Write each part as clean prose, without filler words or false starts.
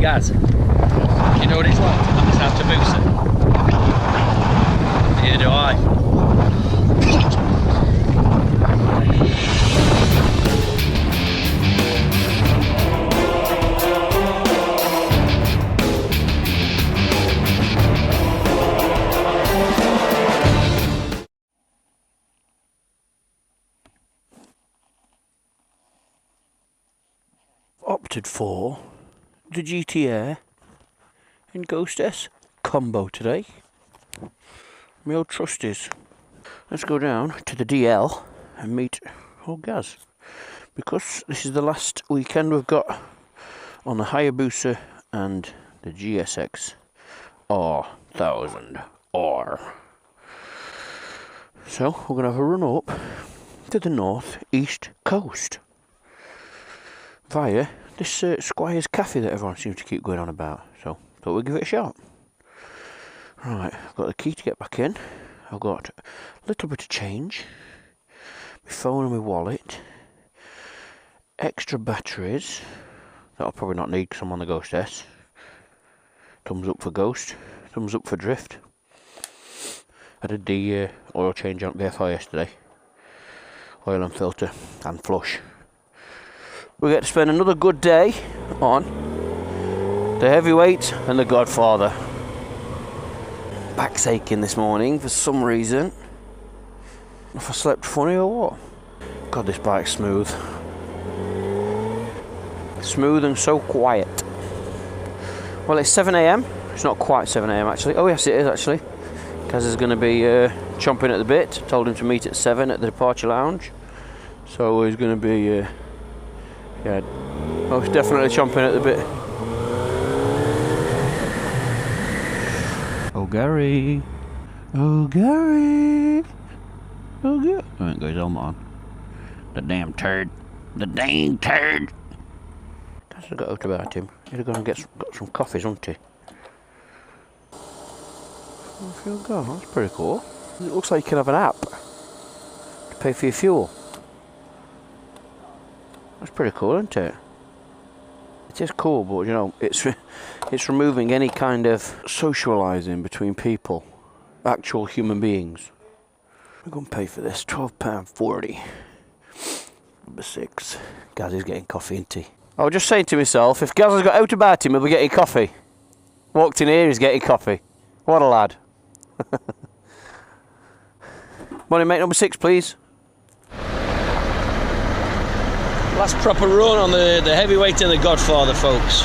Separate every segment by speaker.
Speaker 1: Gaz, you know what it's like to have this Hayabusa? Neither do I. Opted for the GTA and Ghost S combo today. My old trusties. Let's go down to the DL and meet old Gaz, because this is the last weekend we've got on the Hayabusa and the GSX-R1000R. So we're going to have a run up to the north east coast via this Squires Cafe that everyone seems to keep going on about. So thought we'd give it a shot. Right, I've got the key to get back in. I've got a little bit of change, my phone and my wallet, extra batteries that I'll probably not need because I'm on the Ghost S. Thumbs up for Ghost, thumbs up for Drift. I did the oil change on VFI yesterday. Oil and filter and flush. We get to spend another good day on the heavyweight and the Godfather. Back's aching this morning for some reason. If I slept funny or what? God, this bike's smooth. Smooth and so quiet. Well, it's 7 AM. It's not quite 7 AM actually. Oh yes, it is actually. Kaz is going to be chomping at the bit. Told him to meet at 7 at the departure lounge. So he's going to be... yeah, most definitely chomping at the bit. Oh Gary, oh Gary, oh Gary. I ain't got his helmet on. The damn turd, the dang turd. That's what I got out about him. He'd have gone and got some coffees, wouldn't he? Off you go. That's pretty cool. It looks like you can have an app to pay for your fuel. That's pretty cool, isn't it? It is cool, but you know, it's removing any kind of socialising between people, actual human beings. We're going to pay for this, £12.40. Number 6. Gaz is getting coffee and tea. I was just saying to myself, if Gaz has got out about him, he'll be getting coffee. Walked in here, he's getting coffee. What a lad. Morning, mate. Number 6, please. Last proper run on the heavyweight and the Godfather, folks.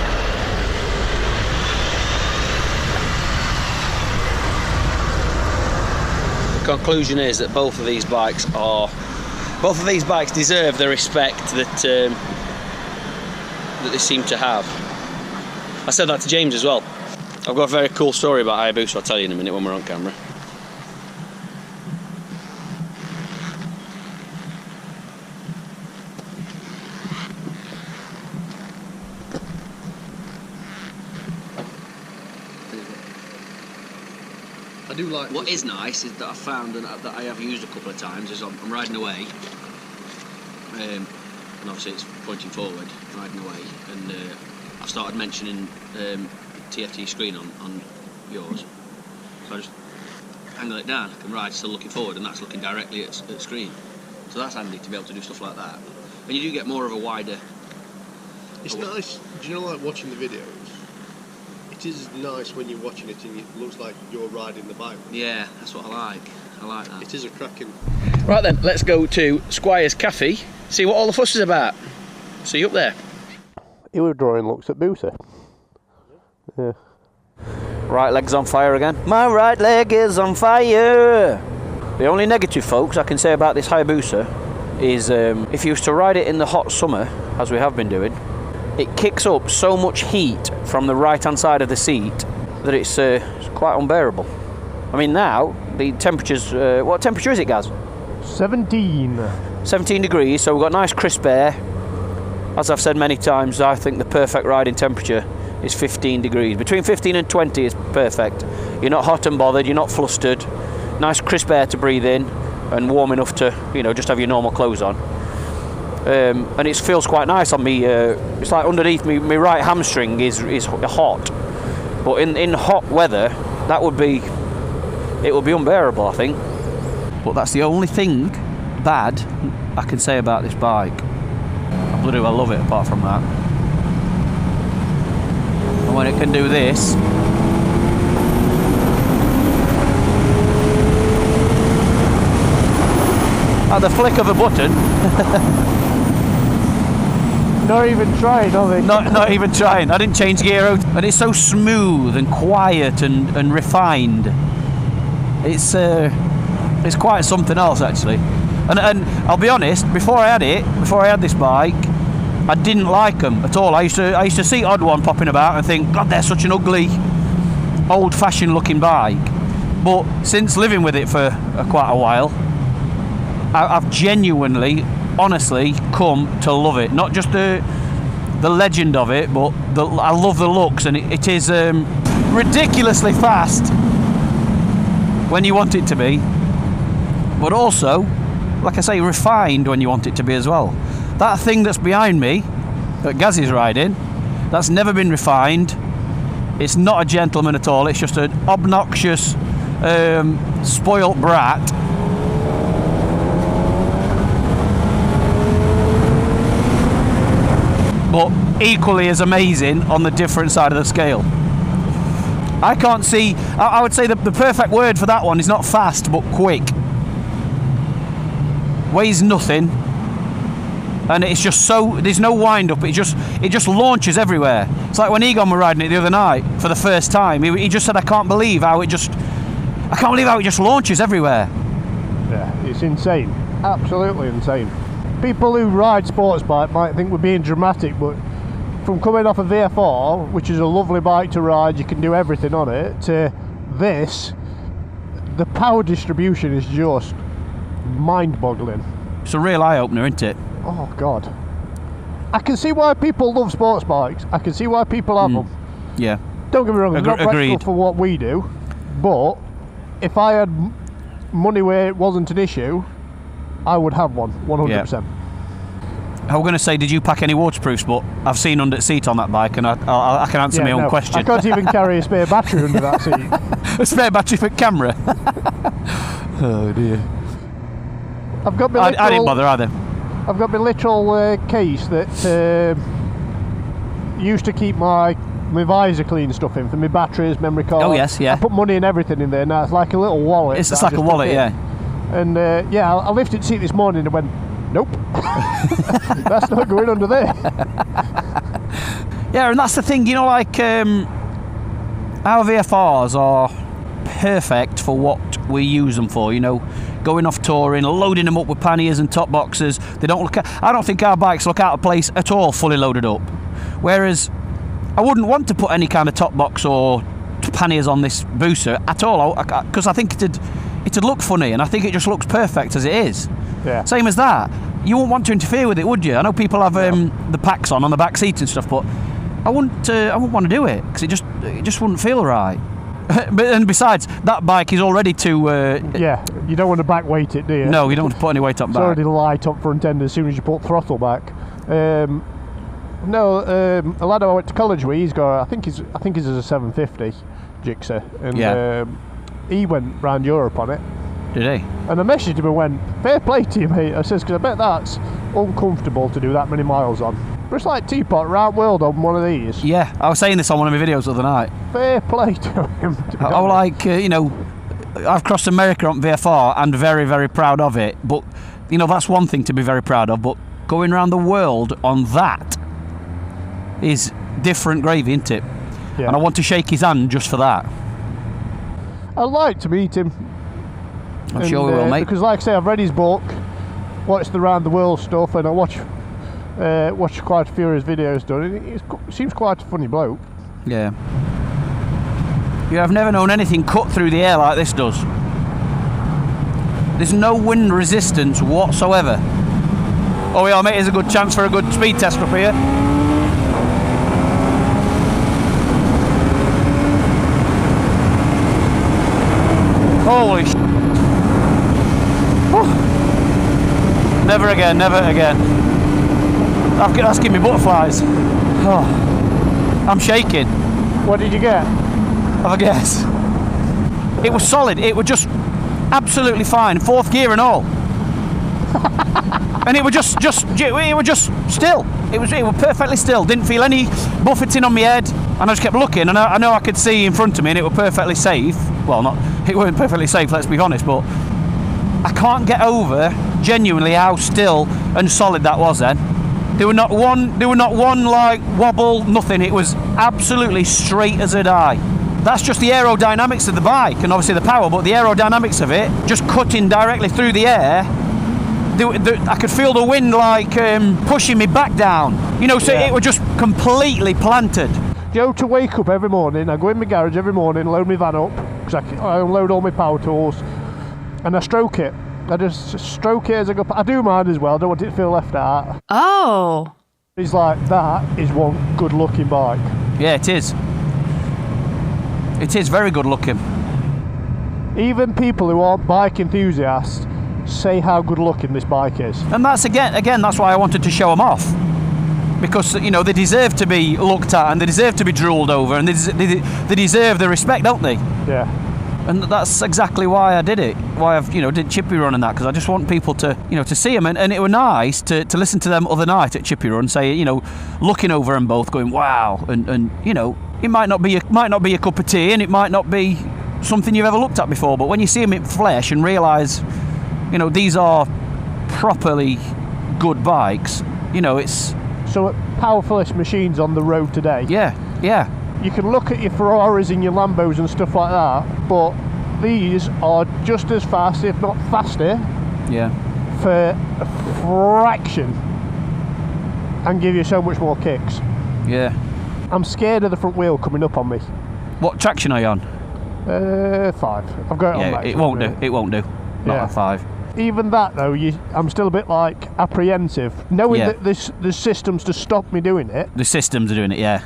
Speaker 1: The conclusion is that both of these bikes deserve the respect that that they seem to have. I said that to James as well. I've got a very cool story about Hayabusa. I'll tell you in a minute when we're on camera.
Speaker 2: I do like.
Speaker 1: What is nice is that I found and that I have used a couple of times is I'm riding away, and obviously it's pointing forward, riding away, and I've started mentioning TFT screen on yours, so I just angle it down. I can ride still looking forward, and that's looking directly at screen. So that's handy to be able to do stuff like that, and you do get more of a wider.
Speaker 2: It's nice. Do you know, like watching the videos? It is nice when you're watching it and it looks like you're riding the bike.
Speaker 1: Yeah, that's what I like. I like that.
Speaker 2: It is a cracking.
Speaker 1: Right then, let's go to Squires Cafe, see what all the fuss is about. See you up there.
Speaker 2: He was drawing looks at Busa. Yeah.
Speaker 1: Right leg's on fire again. My right leg is on fire. The only negative, folks, I can say about this Hayabusa is if you used to ride it in the hot summer, as we have been doing, it kicks up so much heat from the right hand side of the seat that it's quite unbearable. I mean, now the temperature's what temperature is it, Gaz?
Speaker 2: 17
Speaker 1: degrees, so we've got nice crisp air. As I've said many times, I think the perfect riding temperature is 15 degrees. Between 15 and 20 is perfect. You're not hot and bothered, you're not flustered. Nice crisp air to breathe in and warm enough to, you know, just have your normal clothes on. and it feels quite nice on me. It's like underneath me, my right hamstring is hot, but in hot weather that would be unbearable, I think. But that's the only thing bad I can say about this bike. I bloody well love it apart from that. And when it can do this, at the flick of a button.
Speaker 3: Not even trying, are they?
Speaker 1: Not even trying. I didn't change gear out, and it's so smooth and quiet and refined. It's quite something else, actually. And I'll be honest, before I had this bike, I didn't like them at all. I used to see odd one popping about and think, God, they're such an ugly, old-fashioned looking bike. But since living with it for quite a while, I've genuinely, honestly, come to love it. Not just the legend of it, but I love the looks, and it is ridiculously fast when you want it to be, but also, like I say, refined when you want it to be as well. That thing that's behind me, that Gaz is riding, that's never been refined. It's not a gentleman at all. It's just an obnoxious, spoilt brat. But equally as amazing on the different side of the scale. I can't see, I would say the perfect word for that one is not fast, but quick. Weighs nothing, and it's just so, there's no wind up, it just launches everywhere. It's like when Egon were riding it the other night for the first time, he just said, I can't believe how it just launches everywhere.
Speaker 3: Yeah, it's insane, absolutely insane. People who ride sports bike might think we're being dramatic, but from coming off a VFR, which is a lovely bike to ride, you can do everything on it, to this, the power distribution is just mind-boggling.
Speaker 1: It's a real eye-opener, isn't it?
Speaker 3: Oh God, I can see why people love sports bikes. I can see why people have them.
Speaker 1: Yeah,
Speaker 3: don't get me wrong, I'm not practical
Speaker 1: agreed
Speaker 3: for what we do, but if I had money where it wasn't an issue, I would have one, 100%.
Speaker 1: Yeah. I was going to say, did you pack any waterproofs? But I've seen under the seat on that bike, and I can answer my own question.
Speaker 3: I can't even carry a spare battery under that seat.
Speaker 1: A spare battery for camera? Oh dear.
Speaker 3: I've got my
Speaker 1: I didn't bother either.
Speaker 3: I've got my literal case that used to keep my visor clean stuff in for my batteries, memory card.
Speaker 1: Oh yes, yeah.
Speaker 3: I put money and everything in there now. It's like a little wallet.
Speaker 1: It's just like a wallet, yeah.
Speaker 3: And yeah, I lifted the seat this morning and went, nope, that's not going under there.
Speaker 1: Yeah, and that's the thing, you know, like our VFRs are perfect for what we use them for, you know, going off touring, loading them up with panniers and top boxes. They don't look, I don't think our bikes look out of place at all fully loaded up. Whereas I wouldn't want to put any kind of top box or panniers on this booster at all, because I think it'd look funny, and I think it just looks perfect as it is.
Speaker 3: Yeah.
Speaker 1: Same as that. You wouldn't want to interfere with it, would you? I know people have the packs on the back seat and stuff, but I wouldn't want to do it because it just wouldn't feel right. And besides, that bike is already too.
Speaker 3: Yeah, you don't want to back weight it, do you?
Speaker 1: No, you don't want to put any weight up back.
Speaker 3: It's already light up front end as soon as you put throttle back. No, a lad I went to college with, he's got, I think he's a 750 Gixxer, and he went round Europe on it.
Speaker 1: Did he?
Speaker 3: And I messaged him and went, fair play to you, mate. I says, because I bet that's uncomfortable to do that many miles on. But it's like Teapot round world on one of these.
Speaker 1: Yeah, I was saying this on one of my videos the other night.
Speaker 3: Fair play to him.
Speaker 1: I was like, you know, I've crossed America on VFR and very, very proud of it. But, you know, that's one thing to be very proud of. But going around the world on that is different gravy, isn't it?
Speaker 3: Yeah.
Speaker 1: And I want to shake his hand just for that.
Speaker 3: I'd like to meet him.
Speaker 1: I'm sure we will, mate.
Speaker 3: Because, like I say, I've read his book, watched the round the world stuff, and I watched quite a few of his videos done. He seems quite a funny bloke.
Speaker 1: Yeah. Yeah, I've never known anything cut through the air like this does. There's no wind resistance whatsoever. Oh yeah, mate, here's a good chance for a good speed test up here. Holy sh**. Never again, never again. That's giving me butterflies. Oh, I'm shaking.
Speaker 3: What did you get?
Speaker 1: Have a guess. It was solid. It was just absolutely fine. 4th gear and all. And it was just still. It was perfectly still. Didn't feel any buffeting on my head. And I just kept looking, and I know I could see in front of me, and it was perfectly safe. Well, it wasn't perfectly safe, let's be honest, but I can't get over genuinely how still and solid that was then. There were not one like wobble, nothing. It was absolutely straight as a die. That's just the aerodynamics of the bike, and obviously the power, but the aerodynamics of it, just cutting directly through the air. I could feel the wind like pushing me back down. You know, so
Speaker 3: Yeah.
Speaker 1: it was just completely planted.
Speaker 3: Joe, to wake up every morning, I go in my garage every morning, load my van up, because I unload all my power tools, and I stroke it. I just stroke it as I go. I do mine as well, I don't want it to feel left out.
Speaker 4: Oh.
Speaker 3: It's like, that is one good looking bike.
Speaker 1: Yeah, it is. It is very good looking.
Speaker 3: Even people who aren't bike enthusiasts say how good looking this bike is.
Speaker 1: And that's again, that's why I wanted to show them off. Because, you know, they deserve to be looked at, and they deserve to be drooled over, and they deserve the respect, don't they?
Speaker 3: Yeah.
Speaker 1: And that's exactly why I did it. Why I've, did Chippy Run and that, because I just want people to, to see them. And it was nice to listen to them other night at Chippy Run, say, looking over them both, going, wow. And it might not be your cup of tea, and it might not be something you've ever looked at before. But when you see them in flesh and realise, these are properly good bikes, it's...
Speaker 3: So at powerfulest machines on the road today.
Speaker 1: Yeah.
Speaker 3: You can look at your Ferraris and your Lambos and stuff like that, but these are just as fast, if not faster,
Speaker 1: Yeah.
Speaker 3: for a fraction, and give you so much more kicks.
Speaker 1: Yeah.
Speaker 3: I'm scared of the front wheel coming up on me.
Speaker 1: What traction are you on?
Speaker 3: 5. I've got it on
Speaker 1: Yeah,
Speaker 3: max.
Speaker 1: it won't do. It won't do. Not
Speaker 3: Yeah.
Speaker 1: a 5.
Speaker 3: Even that though, I'm still a bit like apprehensive, knowing
Speaker 1: Yeah.
Speaker 3: that there's systems to stop me doing it.
Speaker 1: The systems are doing it, yeah.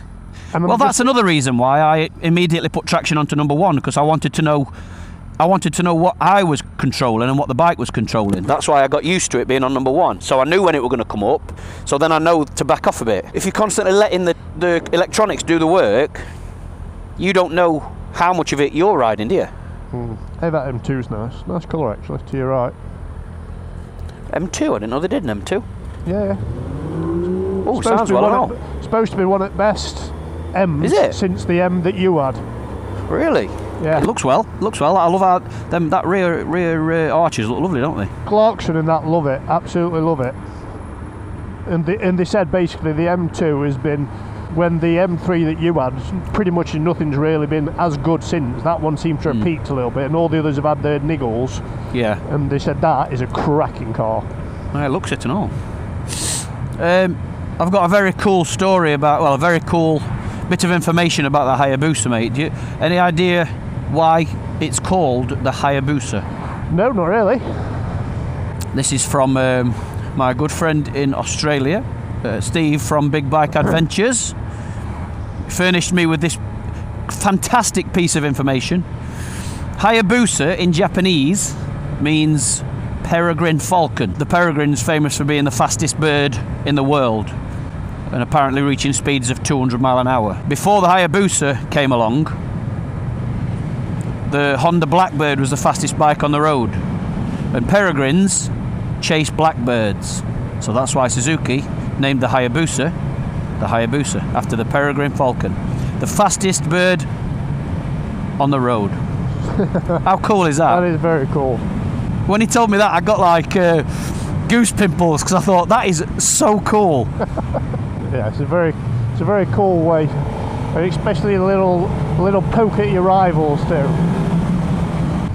Speaker 3: And I'm
Speaker 1: Well, that's
Speaker 3: just-
Speaker 1: another reason why I immediately put traction onto number 1, because I wanted to know what I was controlling and what the bike was controlling. That's why I got used to it being on number 1. So I knew when it was going to come up. So then I know to back off a bit. If you're constantly letting the electronics do the work, you don't know how much of it you're riding, do you?
Speaker 3: Hey, that M2's nice. Nice colour actually, to your right.
Speaker 1: M2? I didn't know they did an M2.
Speaker 3: Yeah.
Speaker 1: Oh, sounds well on.
Speaker 3: Supposed to be one at best M's
Speaker 1: Is it?
Speaker 3: since the M that you had.
Speaker 1: Really?
Speaker 3: Yeah.
Speaker 1: It looks well. I love how that rear arches look lovely, don't they?
Speaker 3: Clarkson and that love it, absolutely love it. And they said basically the M2 has been, when the M3 that you had, pretty much nothing's really been as good since. That one seemed to have peaked a little bit, and all the others have had their niggles.
Speaker 1: Yeah.
Speaker 3: And they said that is a cracking car.
Speaker 1: It looks it and all. I've got a very cool story about, a very cool bit of information about the Hayabusa, mate. Any idea why it's called the Hayabusa?
Speaker 3: No, not really.
Speaker 1: This is from my good friend in Australia, Steve from Big Bike Adventures. Furnished me with this fantastic piece of information. Hayabusa in Japanese means peregrine falcon. The peregrine is famous for being the fastest bird in the world, and apparently reaching speeds of 200 mile an hour. Before the Hayabusa came along, the Honda Blackbird was the fastest bike on the road, and peregrines chase blackbirds. So that's why Suzuki named the Hayabusa after the peregrine falcon, the fastest bird on the road. How cool is that?
Speaker 3: That is very cool.
Speaker 1: When he told me that, I got like goose pimples, because I thought that is so cool.
Speaker 3: Yeah, it's a very cool way, and especially a little poke at your rivals too.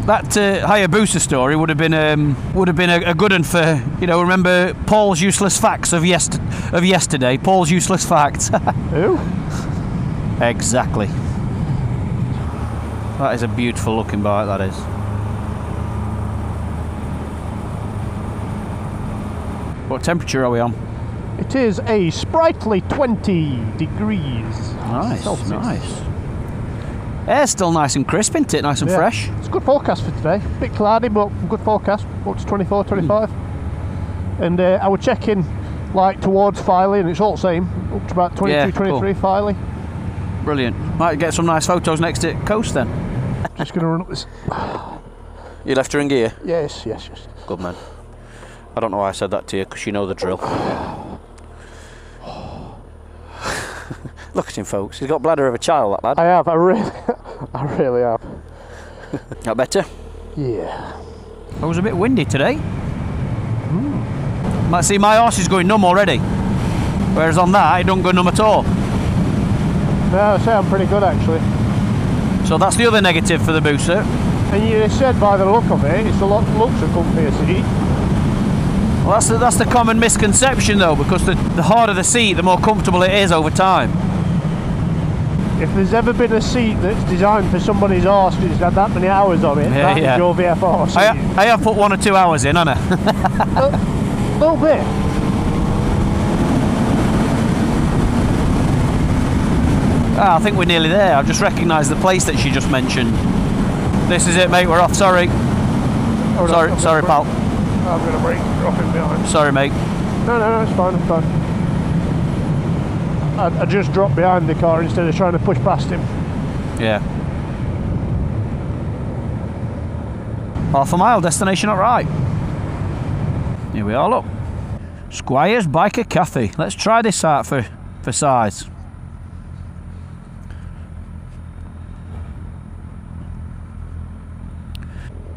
Speaker 1: That Hayabusa story would have been a good one for, remember Paul's useless facts of yesterday. Paul's useless facts.
Speaker 3: Who?
Speaker 1: Exactly. That is a beautiful looking bike, that is. What temperature are we on?
Speaker 3: It is a sprightly 20 degrees.
Speaker 1: Nice,
Speaker 3: Celsius.
Speaker 1: nice. Air's still nice and crisp, isn't it? Nice and fresh.
Speaker 3: It's a good forecast for today. Bit cloudy, but good forecast. Up to 24, 25. And I was checking like towards Filey, and it's all the same. Up to about 22,
Speaker 1: Yeah,
Speaker 3: 23
Speaker 1: cool.
Speaker 3: Filey.
Speaker 1: Brilliant. Might get some nice photos next to coast then.
Speaker 3: Just going to run up this.
Speaker 1: You left her in gear?
Speaker 3: Yes.
Speaker 1: Good man. I don't know why I said that to you, because you know the drill. Look at him, folks. He's got bladder of a child, that lad.
Speaker 3: I have, I really have.
Speaker 1: That better?
Speaker 3: Yeah.
Speaker 1: It was a bit windy today. Might see my horse is going numb already. Whereas on that, it don't go numb at all.
Speaker 3: No, I say I'm pretty good actually.
Speaker 1: So that's the other negative for the booster.
Speaker 3: And you said by the look of it, it's a lot looks a comfier seat.
Speaker 1: Well, that's the common misconception though, because the harder the seat, the more comfortable it is over time.
Speaker 3: If there's ever been a seat that's designed for somebody's horse who's had that many hours on it,
Speaker 1: Yeah,
Speaker 3: that is your VF4 seat.
Speaker 1: I have put 1 or 2 hours in, haven't I?
Speaker 3: A little bit.
Speaker 1: I think we're nearly there. I've just recognised the place that she just mentioned. This is it, mate. We're off. Sorry. Sorry, pal.
Speaker 3: I'm going to brake, drop him behind.
Speaker 1: Sorry, mate.
Speaker 3: No, it's fine, I just dropped behind the car instead of trying to push past him.
Speaker 1: Yeah. Half a mile, destination not right. Here we are, look. Squires Biker Cafe. Let's try this out for size.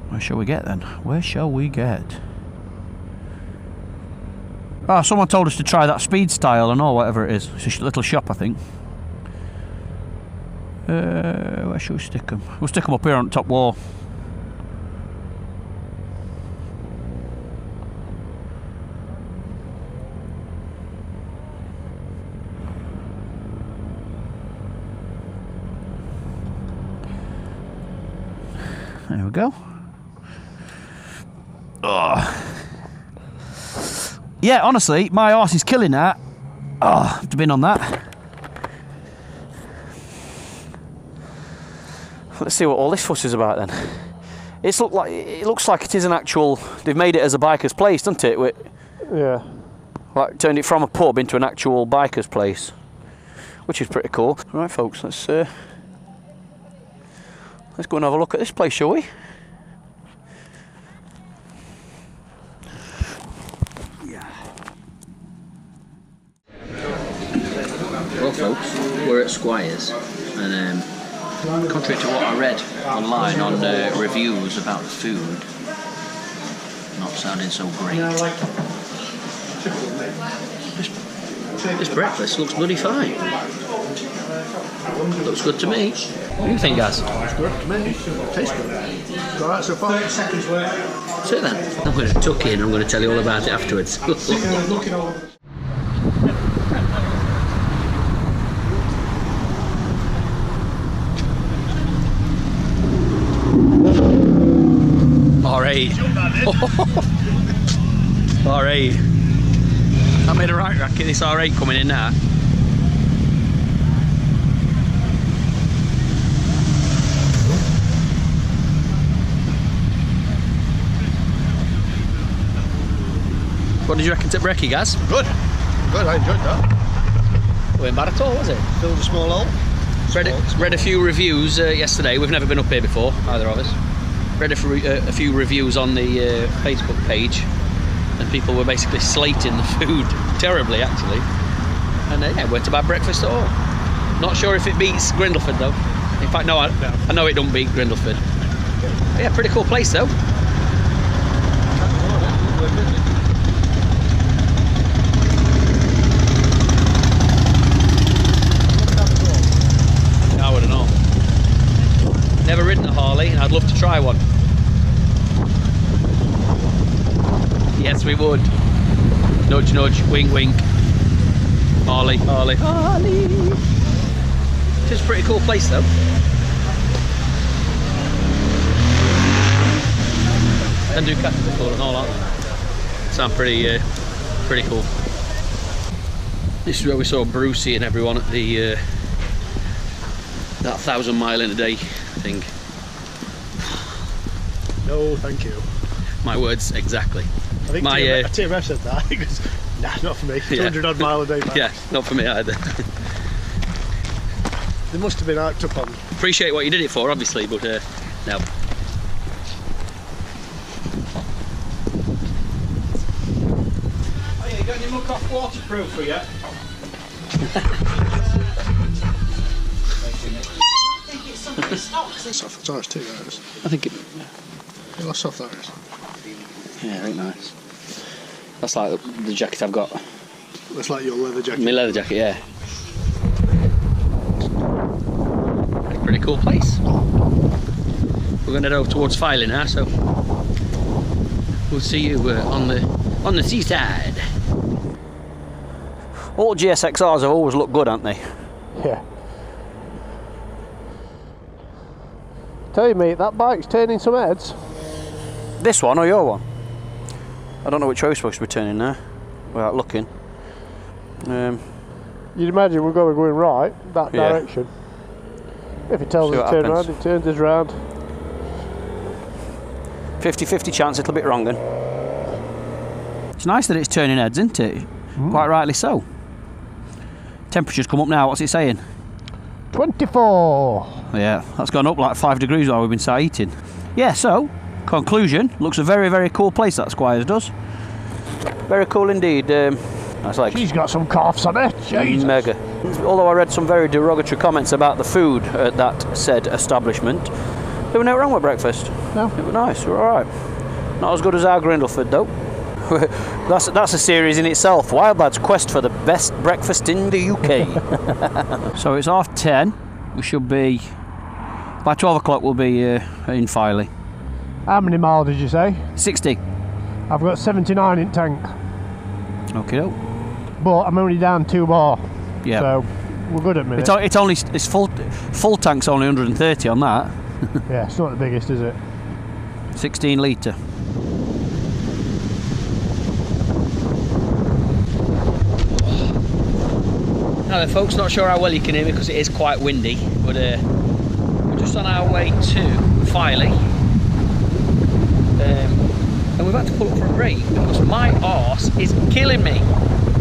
Speaker 1: Where shall we get then? Where shall we get? Oh, someone told us to try that speed style and all, whatever it is. It's a little shop, I think. Where shall we stick them? We'll stick them up here on the top wall. There we go. Oh. Yeah, honestly, my horse is killing that. Oh, I've been on that. Let's see what all this fuss is about then. It looks like it is an actual. They've made it as a biker's place, doesn't it?
Speaker 3: Yeah.
Speaker 1: Like turned it from a pub into an actual biker's place, which is pretty cool. Right, folks, let's go and have a look at this place, shall we?
Speaker 4: Well folks, we're at Squires and contrary to what I read online on reviews about the food, not sounding so great. This breakfast looks bloody fine. Looks good to me. What do you think, guys?
Speaker 2: It's good to me. Tastes good. It's alright so far. 30 seconds work.
Speaker 4: So then, I'm going to tuck in, I'm going to tell you all about it afterwards. Alright. Alright. I made a right racket, this R8 coming in now. What did you reckon to breaky, guys?
Speaker 2: Good. Good, I enjoyed that.
Speaker 4: Wasn't bad at all, was it?
Speaker 2: Filled a small hole.
Speaker 4: Read a few reviews yesterday. We've never been up here before, either of us. Read a few reviews on the Facebook page, and people were basically slating the food terribly, actually. And yeah, weren't a bad breakfast at all. Not sure if it beats Grindleford though. In fact, no, I know it don't beat Grindleford. But yeah, pretty cool place though. I wouldn't know. Never ridden a Harley, and I'd love to try one. Yes, we would. Nudge, nudge, wink, wink. Harley, Harley, Harley. It's just a pretty cool place, though. And do catch the and all, aren't they? Sound pretty, pretty cool. This is where we saw Brucey and everyone at the that 1,000 mile in a day thing.
Speaker 2: No, thank you.
Speaker 4: My words exactly.
Speaker 2: I think
Speaker 4: My
Speaker 2: TMF said that. He goes, nah, not for me. 200 odd mile a day.
Speaker 4: Yeah, not for me either.
Speaker 2: They must have been hyped up on.
Speaker 4: Appreciate what you did it for, obviously, but no.
Speaker 1: Oh yeah, you got any muck off waterproof for you?
Speaker 2: Soft tires too, those.
Speaker 4: I think it...
Speaker 2: How soft that is.
Speaker 4: Yeah, I think nice. That's like the jacket I've got.
Speaker 2: That's like your leather jacket.
Speaker 4: My leather jacket, yeah. Pretty cool place. We're going to head over towards Filey now, so we'll see you on the seaside. All GSX-Rs have always looked good, haven't they?
Speaker 3: Yeah. Tell you, mate, that bike's turning some heads.
Speaker 4: This one or your one? I don't know which way we're supposed to be turning now without looking.
Speaker 3: You'd imagine we're going right that direction. If it tells us to turn around, it turns us round.
Speaker 4: 50-50 chance it'll be wrong then. It's nice that it's turning heads, isn't it? Quite rightly so. Temperature's come up now, what's it saying?
Speaker 3: 24!
Speaker 4: Yeah, that's gone up like 5 degrees while we've been sat eating. Yeah, so, conclusion, looks a very, very cool place that Squires does. Very cool indeed. That's like
Speaker 3: She's got some coughs on it, Jesus.
Speaker 4: mega. Although I read some very derogatory comments about the food at that said establishment, there was no wrong with breakfast.
Speaker 3: No.
Speaker 4: It was nice, we're alright. Not as good as our Grindleford though. That's a series in itself. Wild Lads Quest for the best breakfast in the UK. So it's 10:30. We should be by 12 o'clock. We'll be in Filey.
Speaker 3: How many miles did you say? 60. I've got 79 in tank.
Speaker 4: Okay.
Speaker 3: But I'm only down 2 more.
Speaker 4: Yeah.
Speaker 3: So we're good at minute.
Speaker 4: It's full tank's only 130 on that.
Speaker 3: Yeah, it's not the biggest, is it?
Speaker 4: 16 litre. Now then folks, not sure how well you can hear me because it is quite windy, but we're just on our way to Filey, and we've had to pull up for a break because my arse is killing me.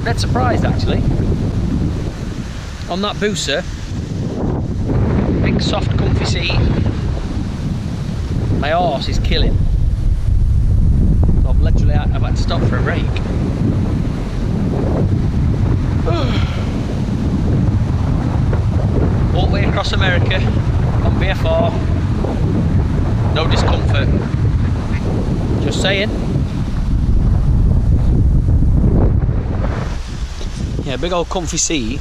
Speaker 4: Dead surprised actually. On that Busa, big soft comfy seat, my arse is killing. So I've had to stop for a break. All the way across America on VFR, no discomfort. Just saying. Yeah, big old comfy seat.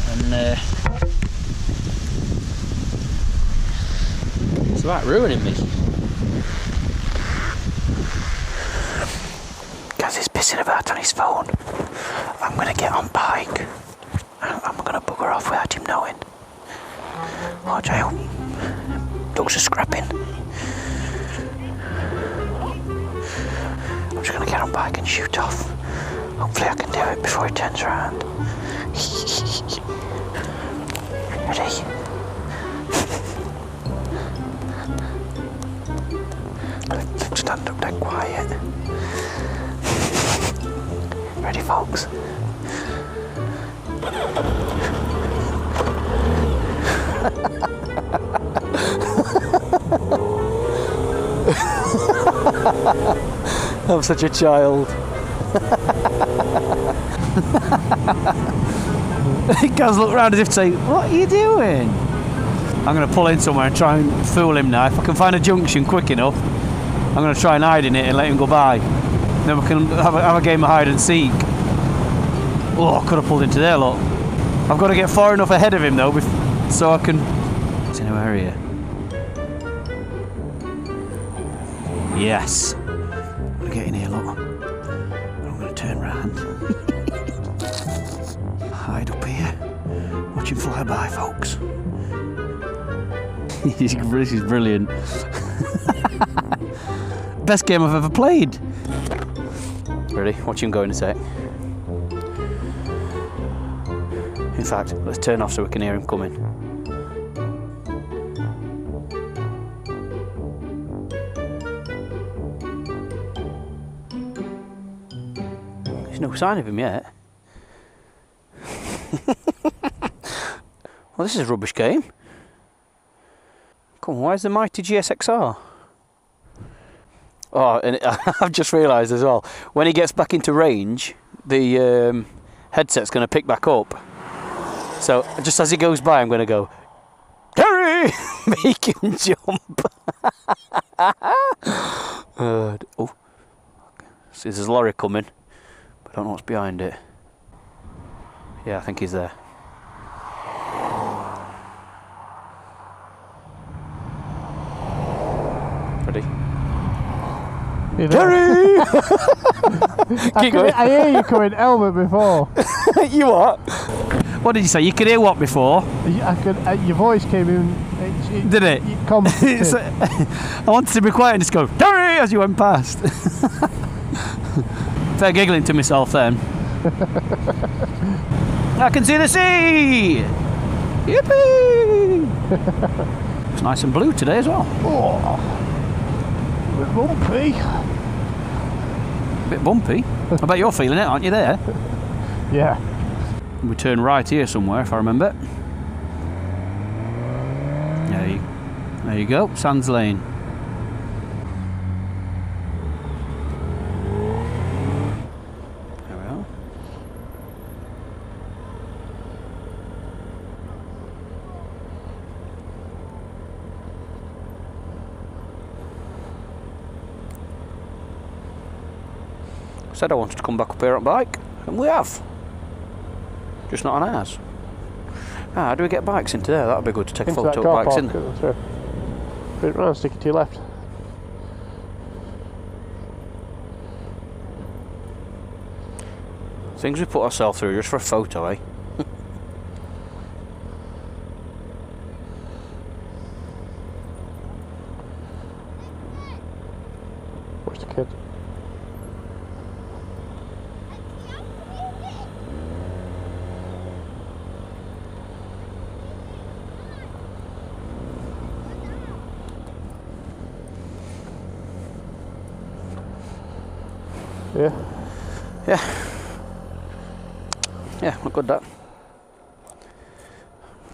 Speaker 4: And it's about ruining me. Gaz is pissing about on his phone. I'm going to get on bike and I'm going to bugger off without him knowing. Watch out. Dogs are scrapping. I'm just going to get on bike and shoot off. Hopefully I can do it before he turns around. Ready? Stand up dead quiet. Ready, folks? I'm such a child. Gaz looked around as if to say, what are you doing? I'm going to pull in somewhere and try and fool him now. If I can find a junction quick enough, I'm going to try and hide in it and let him go by. Then we can have a game of hide and seek. Oh, I could have pulled into there, look. I've got to get far enough ahead of him though, so I can... Is there anywhere here? Yes. I'm going to get in here, look. I'm going to turn round. Hide up here. Watch him fly by, folks. This is brilliant. Best game I've ever played. Ready? Watch him go in a sec. In fact, let's turn off so we can hear him coming.
Speaker 1: There's no sign of him yet. Well, this is a rubbish game. Come on, where's the mighty GSX-R? Oh, and I've just realised as well, when he gets back into range, the headset's going to pick back up. So, just as he goes by, I'm going to go, Terry! Make him jump. Oh, see, there's a lorry coming, but I don't know what's behind it. Yeah, I think he's there. Ready? Terry!
Speaker 3: I hear you coming helmet before.
Speaker 1: You what? What did you say? You could hear what before?
Speaker 3: I could. Your voice came in.
Speaker 1: Did it? I wanted to be quiet and just go, Terry, as you went past. Fair giggling to myself then. I can see the sea! Yippee! It's nice and blue today as well.
Speaker 3: Oh, a bit bumpy.
Speaker 1: A bit bumpy? I bet you're feeling it, aren't you there?
Speaker 3: Yeah.
Speaker 1: We turn right here somewhere, if I remember. There you go, Sands Lane. There we are. Said I wanted to come back up here on bike, and we have. Just not on ours. How do we get bikes into there? That would be good to take a photo of bikes in there.
Speaker 3: Put it round, stick it to your left.
Speaker 1: Things we put ourselves through just for a photo, eh?
Speaker 3: Where's the kid? Yeah.
Speaker 1: Yeah. Yeah, look good that.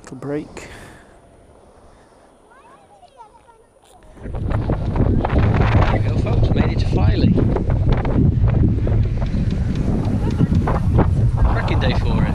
Speaker 1: Little break.
Speaker 4: There you go, folks, made it to Filey. Cracking day for it.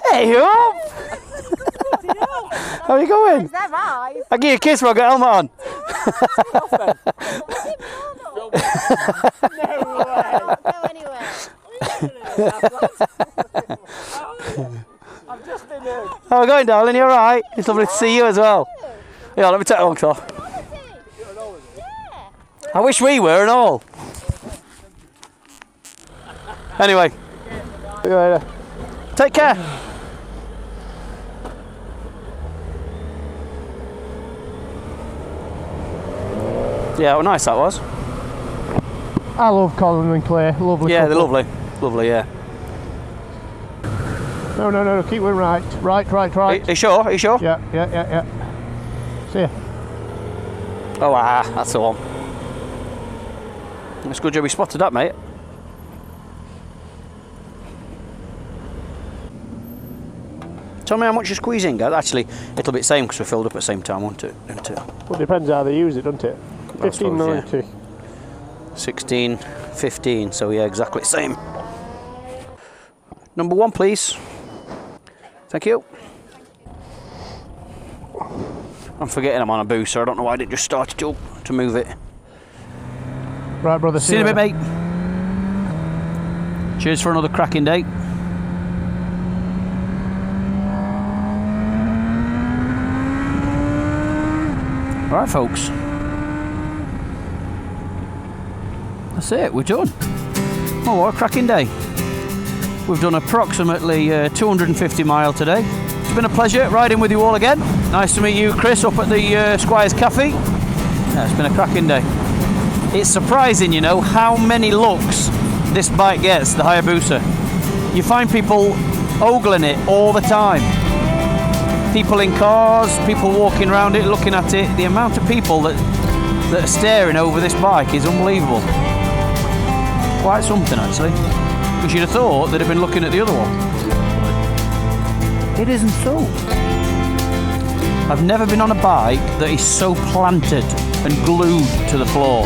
Speaker 1: Hey up! How are you going? I'll give you a kiss when I got helmet on.
Speaker 3: I've just been here.
Speaker 1: How are we going, darling? You alright? It's lovely to see you as well. Yeah, let me take the honks off. I wish we were and all. Anyway.
Speaker 3: See you later.
Speaker 1: Take care. Yeah, well, nice that was.
Speaker 3: I love Colin and Clay. Lovely.
Speaker 1: Yeah,
Speaker 3: couple.
Speaker 1: they're lovely. Lovely, yeah.
Speaker 3: No. Keep going right. Right.
Speaker 1: Are you sure? Are you sure?
Speaker 3: Yeah. See ya.
Speaker 1: Oh, that's the one. It's good job we spotted that, mate. Tell me how much you're squeezing, guys. Actually, it'll be the same because we filled up at the same time, won't it?
Speaker 3: Well, it depends how they use it, doesn't it? 15.90.
Speaker 1: Yeah. 16.15, so yeah, exactly the same. Number one, please. Thank you. I'm forgetting I'm on a boost, so I don't know why I didn't just start it up to move it.
Speaker 3: Right, brother.
Speaker 1: See you in a bit, mate. Cheers for another cracking day. Alright, folks. That's it, we're done. Oh, what a cracking day. We've done approximately 250 mile today.
Speaker 4: been a pleasure riding with you all again. Nice to meet you, Chris, up at the Squires Cafe. Yeah, it's been a cracking day. It's surprising, you know, how many looks this bike gets, the Hayabusa. You find people ogling it all the time. People in cars, people walking around it, looking at it. The amount of people that are staring over this bike is unbelievable. Quite something, actually. Because you'd have thought they'd have been looking at the other one. It isn't so. I've never been on a bike that is so planted and glued to the floor.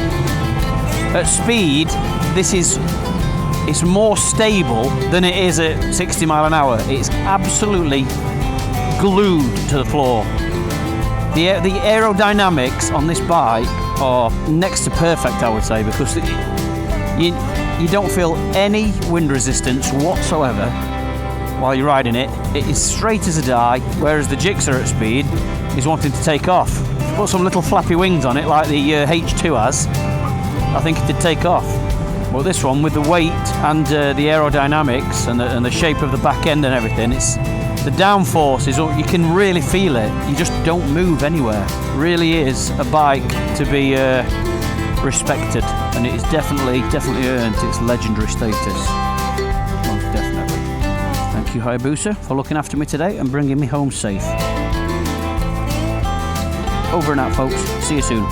Speaker 4: At speed, it's more stable than it is at 60 mile an hour. It's absolutely glued to the floor. The aerodynamics on this bike are next to perfect, I would say, because you don't feel any wind resistance whatsoever while you're riding it. It is straight as a die, whereas the Gixxer at speed is wanting to take off. If you put some little flappy wings on it like the H2 has, I think it did take off. Well, this one, with the weight and the aerodynamics and the shape of the back end and everything, the downforce is, you can really feel it. You just don't move anywhere. It really is a bike to be respected, and it is definitely earned its legendary status. Most definitely. Thank you, Hayabusa, for looking after me today and bringing me home safe. Over and out, folks. See you soon.